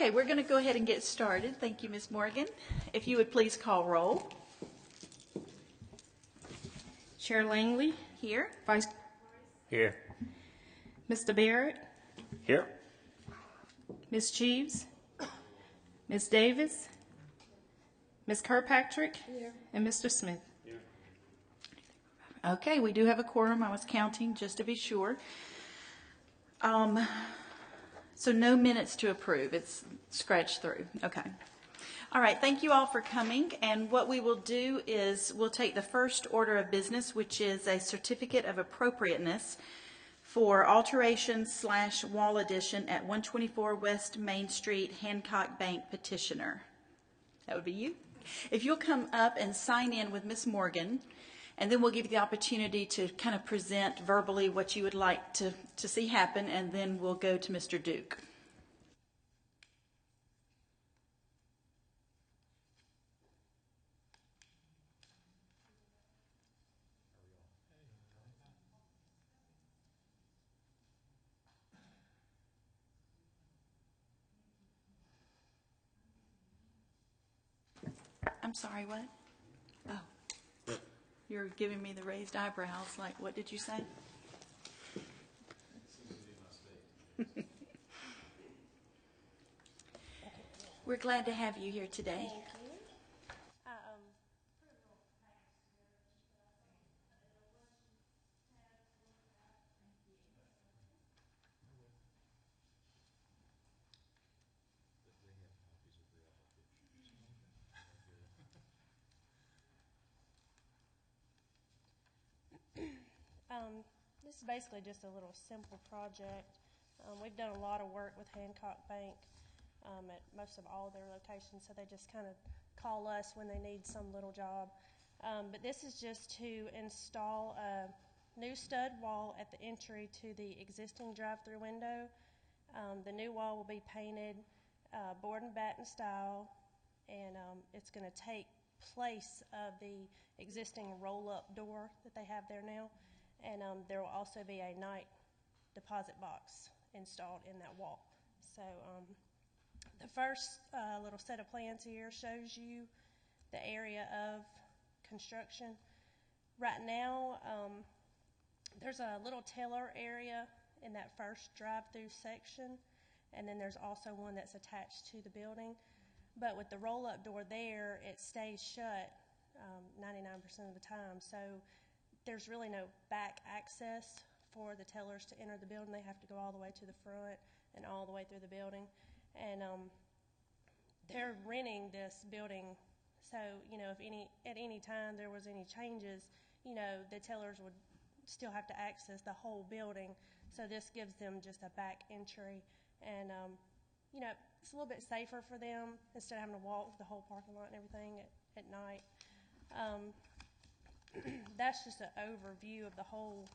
Okay, we're going to go ahead and get started. Thank you, Ms. Morgan. If you would please call roll. Chair Langley, Here. Vice Here. Mr. Barrett, Here. Ms. Cheeves, Ms. Davis, Ms. Kirkpatrick, and Mr. Smith. Okay, we do have a quorum. I was counting just to be sure. So no minutes to approve. It's scratched through. Okay. All right. Thank you all for coming. And what we will do is we'll take the first order of business, which is a certificate of appropriateness for alteration/wall addition at 124 West Main Street, Hancock Bank petitioner. That would be you. If you'll come up and sign in with Ms. Morgan, and then we'll give you the opportunity to kind of present verbally what you would like to see happen, and then we'll go to Mr. Duke. I'm sorry, what? Oh. You're giving me the raised eyebrows. Like, what did you say? We're glad to have you here today. Thank you. This is basically just a little simple project. We've done a lot of work with Hancock Bank at most of all their locations, so they just kind of call us when they need some little job. But this is just to install a new stud wall at the entry to the existing drive-through window. The new wall will be painted board and batten style, and it's going to take place of the existing roll-up door that they have there now. And there will also be a night deposit box installed in that wall. So the first little set of plans here shows you the area of construction. Right now, there's a little teller area in that first drive-through section, and then there's also one that's attached to the building. But with the roll-up door there, it stays shut 99% of the time. So there's really no back access for the tellers to enter the building. They have to go all the way to the front and all the way through the building. And they're renting this building, so if at any time there was any changes, the tellers would still have to access the whole building. So this gives them just a back entry, and it's a little bit safer for them instead of having to walk the whole parking lot and everything at night. That's just an overview of the whole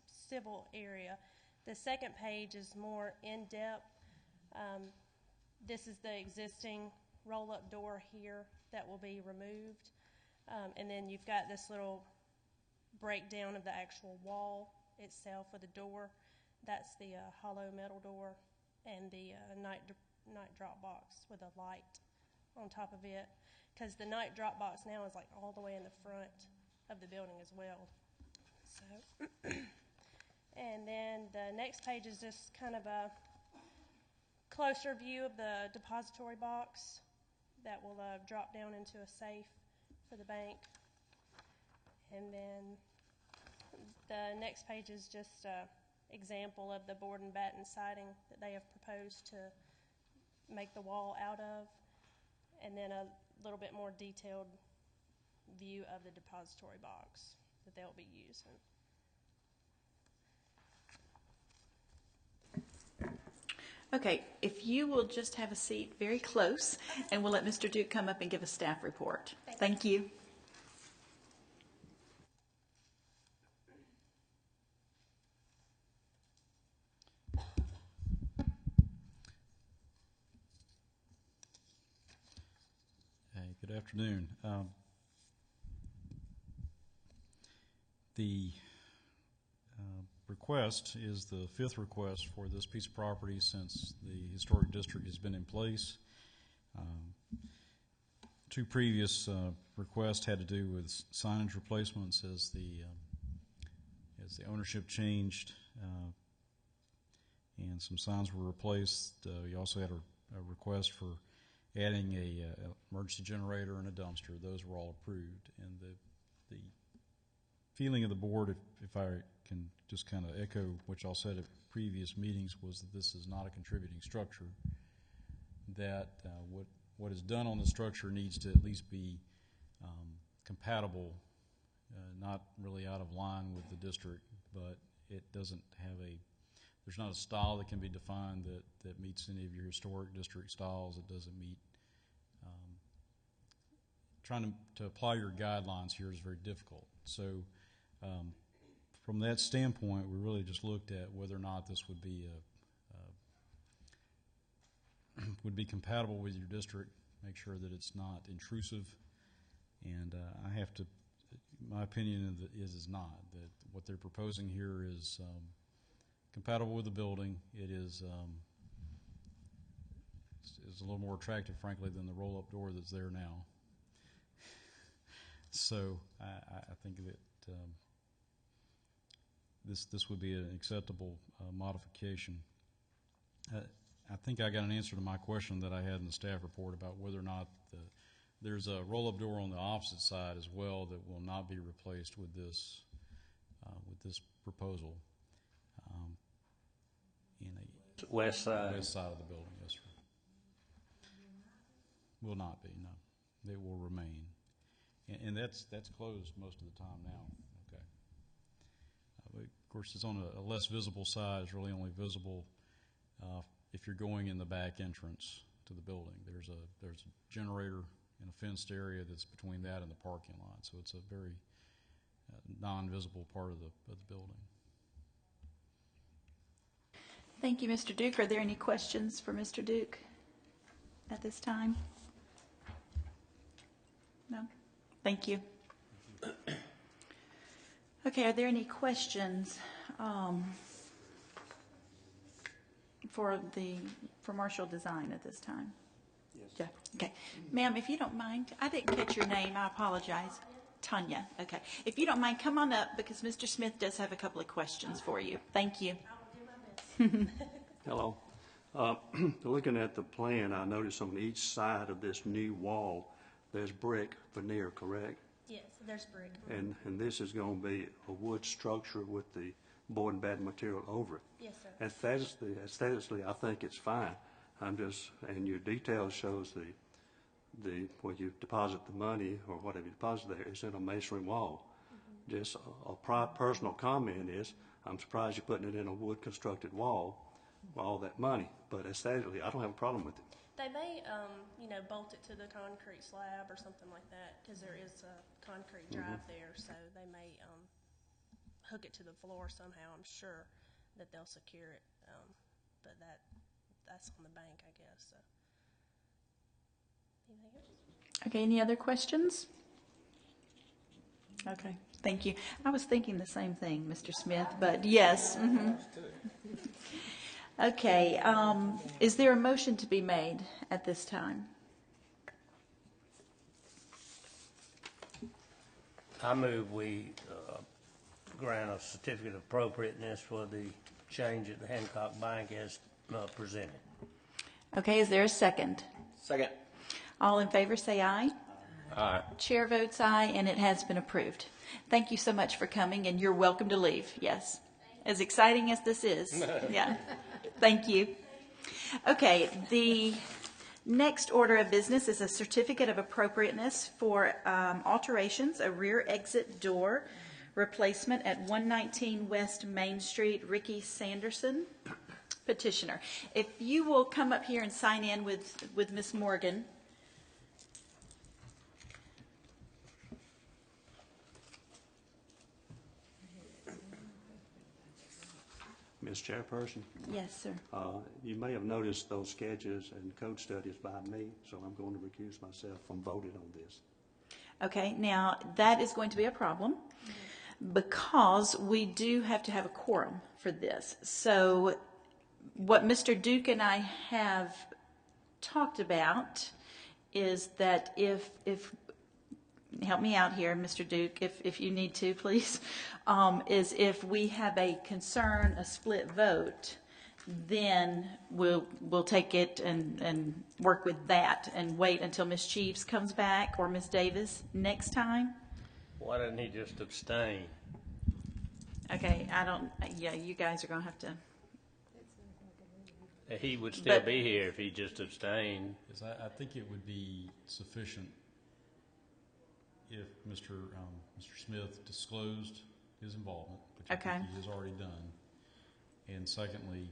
civil area. The second page is more in-depth. This is the existing roll-up door here that will be removed. And then you've got this little breakdown of the actual wall itself with the door. That's the hollow metal door, and the night drop box with a light on top of it. Because the night drop box now is like all the way in the front of the building as well. So, and then the next page is just kind of a closer view of the depository box that will drop down into a safe for the bank. And then the next page is just an example of the board and batten siding that they have proposed to make the wall out of, and then a little bit more detailed view of the depository box that they'll be using. Okay, if you will just have a seat very close, and we'll let Mr. Duke come up and give a staff report. Thank you. Hey, good afternoon. The request is the fifth request for this piece of property since the historic district has been in place. Two previous requests had to do with signage replacements as the ownership changed, and some signs were replaced. You also had a request for adding a emergency generator and a dumpster. Those were all approved, and the feeling of the board, if I can just kind of echo what y'all said at previous meetings, was that this is not a contributing structure, that what is done on the structure needs to at least be compatible, not really out of line with the district, but it doesn't have there's not a style that can be defined that meets any of your historic district styles. It doesn't meet, trying to apply your guidelines here is very difficult. So from that standpoint, we really just looked at whether or not this would be would be compatible with your district, make sure that it's not intrusive, and I have to, my opinion is not, that what they're proposing here is compatible with the building. It is a little more attractive, frankly, than the roll-up door that's there now. So I think that this would be an acceptable modification. I think I got an answer to my question that I had in the staff report about whether or not there's a roll-up door on the opposite side as well that will not be replaced with this proposal. In a West side. west side of the building, yes, sir. Will not be, no. It will remain, and that's closed most of the time now. Okay. But of course, it's on a less visible side. It's really only visible if you're going in the back entrance to the building. There's a generator in a fenced area that's between that and the parking lot, so it's a very non-visible part of the building. Thank you, Mr. Duke. Are there any questions for Mr. Duke at this time? No? Thank you. Okay, are there any questions for Marshall Design at this time? Yes. Yeah. Okay. Ma'am, if you don't mind, I didn't catch your name. I apologize. Tanya. Okay. If you don't mind, come on up because Mr. Smith does have a couple of questions for you. Thank you. Hello. Looking at the plan, I noticed on each side of this new wall, there's brick veneer, correct? Yes, there's brick. And this is going to be a wood structure with the board and batten material over it. Yes, sir. Aesthetically, I think it's fine. And your details shows where you deposit the money or whatever you deposit there is in a masonry wall. Mm-hmm. Just a personal comment is, I'm surprised you're putting it in a wood constructed wall with all that money, but aesthetically, I don't have a problem with it. They may, bolt it to the concrete slab or something like that because there is a concrete drive there, so they may hook it to the floor somehow. I'm sure that they'll secure it, but that's on the bank, I guess. So. Anything else? Okay, any other questions? Okay, thank you. I was thinking the same thing, Mr. Smith, but yes. Mm-hmm. Okay, is there a motion to be made at this time? I move we grant a certificate of appropriateness for the change at the Hancock Bank as presented. Okay, is there a second? Second. All in favor say aye. Aye. Chair votes aye, and it has been approved. Thank you so much for coming, and you're welcome to leave. Yes. As exciting as this is. Yeah. Thank you. Okay, the next order of business is a certificate of appropriateness for alterations, a rear exit door replacement at 119 West Main Street, Ricky Sanderson, petitioner. If you will come up here and sign in with Ms. Morgan. Ms. Chairperson, Yes, sir. you may have noticed those sketches and code studies by me, so I'm going to recuse myself from voting on this. Okay, now that is going to be a problem because we do have to have a quorum for this. So what Mr. Duke and I have talked about is that if help me out here, Mr. Duke, if you need to, please, is if we have a concern, a split vote, then we'll take it and work with that and wait until Ms. Cheeves comes back or Ms. Davis next time. Why didn't he just abstain? Okay, yeah, you guys are gonna have to, He would still But- be here if he just abstained. Yes, I think it would be sufficient if Mr. Smith disclosed his involvement, which I Okay. think he has already done, and secondly,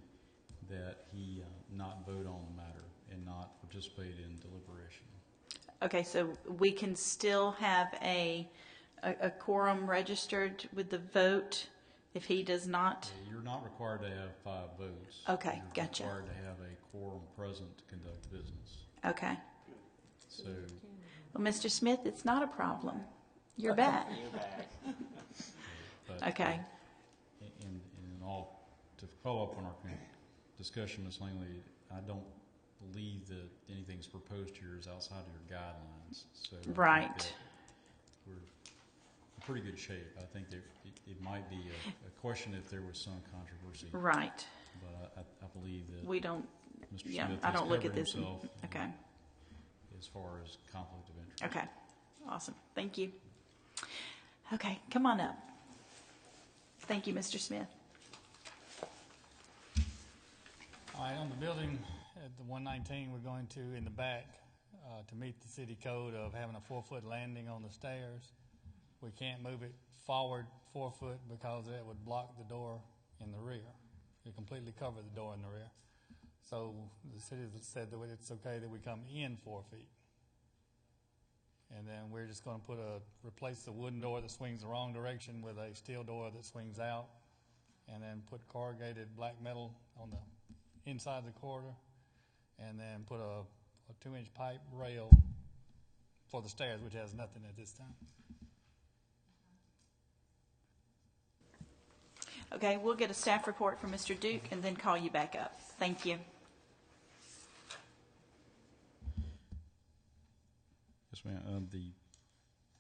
that he not vote on the matter and not participate in deliberation. okay, so we can still have a quorum registered with the vote if he does not? You're not required to have 5 votes. Okay, You're gotcha. required to have a quorum present to conduct business. Okay. So, Well, Mr. Smith, it's not a problem. You're back. but Okay. in all, to follow up on our discussion, Ms. Langley, I don't believe that anything's proposed here is outside of your guidelines. So I think Right. that we're in pretty good shape. I think there, it might be a question if there was some controversy, Right. but I believe that We don't, Mr. yeah, Smith I has don't look at covered this. himself Okay. as far as conflict of interest. Okay. Awesome. Thank you. Okay, come on up. Thank you, Mr. Smith. All right, on the building at the 119, we're going to, in the back, to meet the city code of having a 4-foot landing on the stairs. We can't move it forward 4 foot because that would block the door in the rear. It completely cover the door in the rear. So the city said that it's okay that we come in 4 feet. And then we're just going to replace the wooden door that swings the wrong direction with a steel door that swings out, and then put corrugated black metal on the inside of the corridor, and then put a 2-inch pipe rail for the stairs, which has nothing at this time. Okay, we'll get a staff report from Mr. Duke and then call you back up. Thank you. Yes, ma'am. The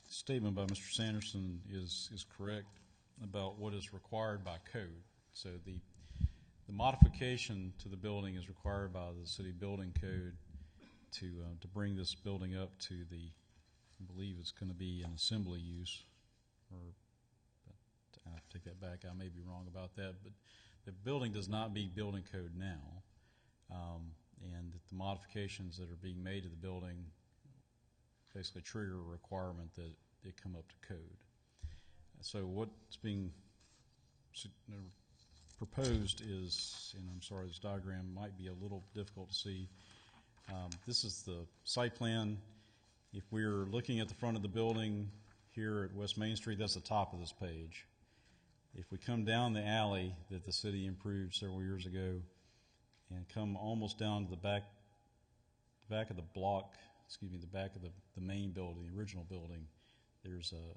statement by Mr. Sanderson is correct about what is required by code. So the modification to the building is required by the city building code to bring this building up to the, I believe it's going to be an assembly use, or I take that back. I may be wrong about that, but the building does not meet building code now, and the modifications that are being made to the building basically trigger a requirement that it come up to code. So what's being proposed is, and I'm sorry, this diagram might be a little difficult to see. This is the site plan. If we're looking at the front of the building here at West Main Street, that's the top of this page. If we come down the alley that the city improved several years ago and come almost down to the back of the block, the back of the main building, the original building, there's a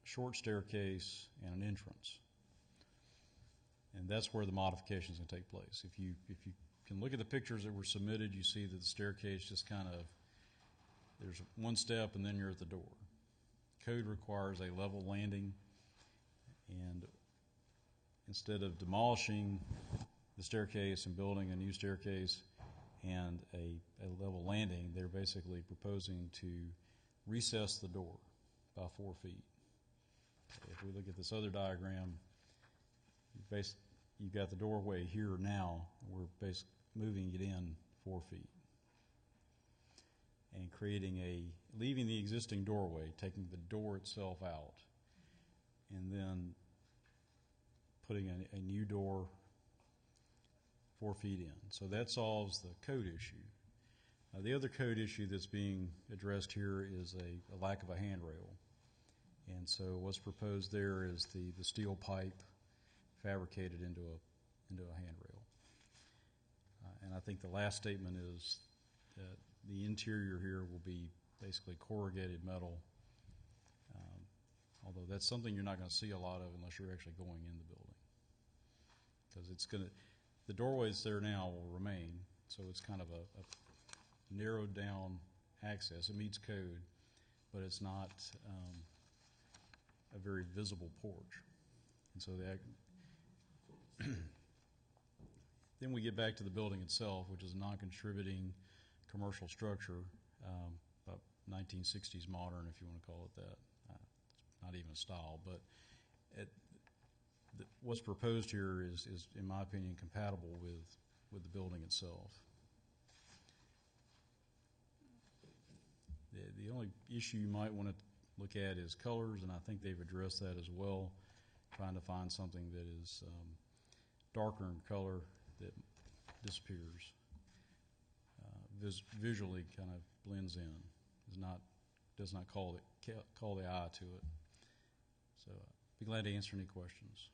short staircase and an entrance. And that's where the modifications can take place. If you can look at the pictures that were submitted, you see that the staircase just kind of, there's one step and then you're at the door. Code requires a level landing, and instead of demolishing the staircase and building a new staircase and a level landing, they're basically proposing to recess the door by 4 feet. If we look at this other diagram, you've got the doorway here now. We're basically moving it in 4 feet and leaving the existing doorway, taking the door itself out, and then putting a new door 4 feet in. So that solves the code issue. The other code issue that's being addressed here is a lack of a handrail. And so what's proposed there is the steel pipe fabricated into a handrail. And I think the last statement is that the interior here will be basically corrugated metal although that's something you're not going to see a lot of unless you're actually going in the building. Because the doorways there now will remain, so it's kind of a narrowed down access. It meets code, but it's not a very visible porch. And so then we get back to the building itself, which is a non-contributing commercial structure, about 1960s modern, if you want to call it that. It's not even a style, but what's proposed here is, in my opinion, compatible with the building itself. The only issue you might want to look at is colors, and I think they've addressed that as well, trying to find something that is darker in color that disappears, visually kind of blends in, does not call the eye to it. So I'd be glad to answer any questions.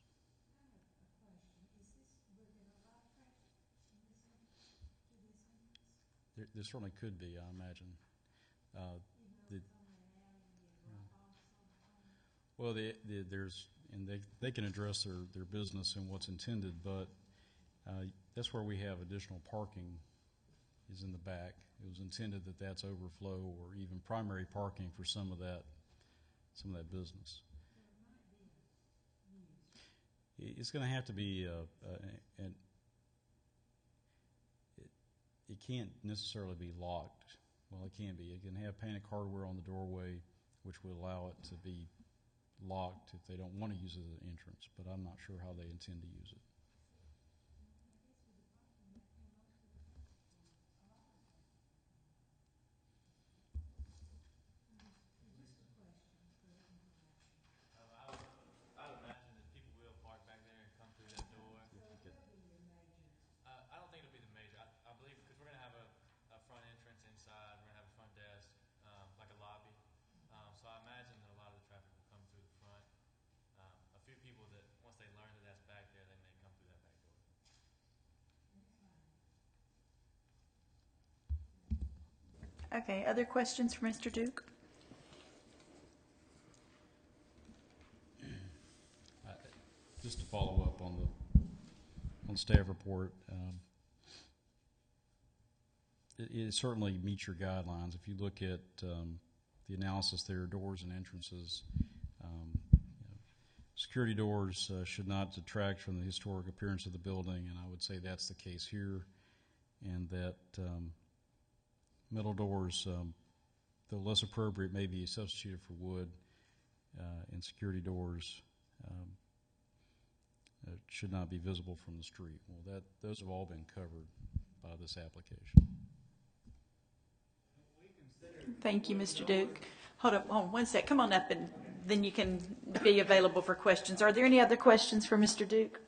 There certainly could be, I imagine. Well, they can address their business and what's intended, but that's where we have additional parking is in the back. It was intended that that's overflow or even primary parking for some of that business. It's going to have to be it can't necessarily be locked. Well, it can be. It can have painted hardware on the doorway, which would allow it to be locked if they don't want to use it as an entrance, but I'm not sure how they intend to use it. I would imagine that people will park back there and come through that door. I don't think it'll be the major. I believe because we're going to have a front entrance inside. We're going to have a front desk, like a lobby. So I imagine that a lot of the traffic will come through the front. A few people that once they learn that that's back there, they may come through that back door. Okay, other questions for Mr. Duke? Just to follow up on the staff report, it certainly meets your guidelines. If you look at the analysis there, doors and entrances, security doors should not detract from the historic appearance of the building, and I would say that's the case here, and that metal doors, though less appropriate, may be substituted for wood, and security doors should not be visible from the street. Well, those have all been covered by this application. Thank you, Mr. Duke. Hold on one sec. Come on up, and then you can be available for questions. Are there any other questions for Mr. Duke?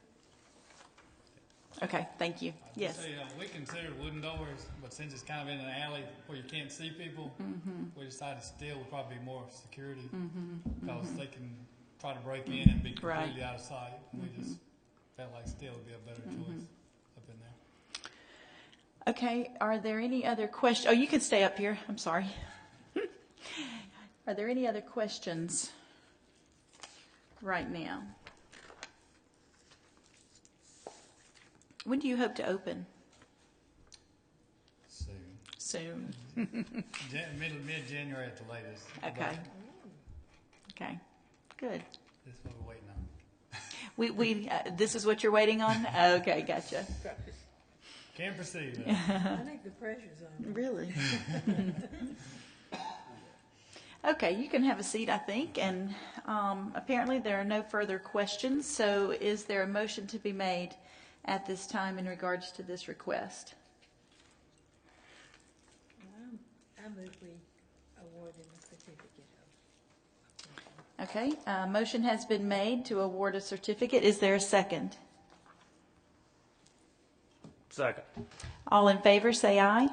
Okay, thank you. Yes. So, we consider wooden doors, but since it's kind of in an alley where you can't see people, we decided steel would probably be more security because they can try to break in and be completely out of sight. We just felt like steel would be a better choice up in there. Okay, are there any other questions? Oh, you can stay up here. I'm sorry. Are there any other questions right now? When do you hope to open? Soon. Mid-January at the latest. Okay. Okay. Good. This is what we're waiting on. This is what you're waiting on? Okay, gotcha. Can't proceed. I think the pressure's on. Really? Okay, you can have a seat, I think, and apparently there are no further questions, so is there a motion to be made at this time in regards to this request? I move we award him a certificate of. Okay, motion has been made to award a certificate. Is there a second? Second. All in favor, say aye.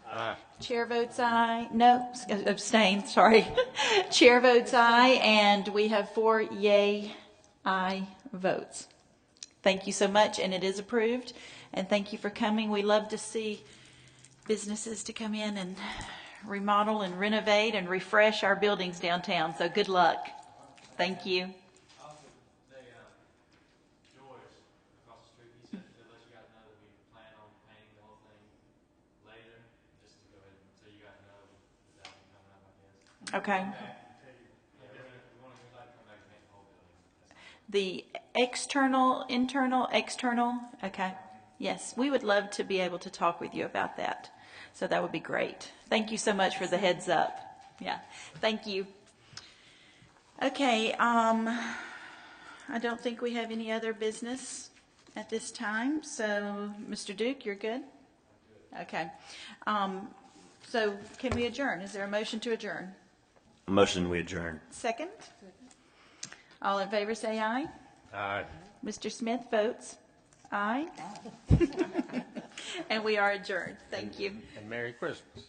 Aye. Chair votes aye. No, abstain, sorry. Chair votes aye, and we have 4 yay, aye votes. Thank you so much, and it is approved. And thank you for coming. We love to see businesses to come in and remodel and renovate and refresh our buildings downtown. So good luck. Thank you. Also, they, George across the street, he said to let you guys know that we plan on painting the whole thing later, just to go ahead and so you guys know that that'll be coming up, I guess. Okay. Yeah, we want to come back and paint the whole building. The external, internal, external, okay. Yes, we would love to be able to talk with you about that. So that would be great. Thank you so much for the heads up. Yeah, thank you. Okay, I don't think we have any other business at this time. So, Mr. Duke, you're good? Okay. So can we adjourn? Is there a motion to adjourn? Motion, we adjourn. Second? All in favor say aye. Aye. Mr. Smith votes aye. And we are adjourned. Thank you. And Merry Christmas.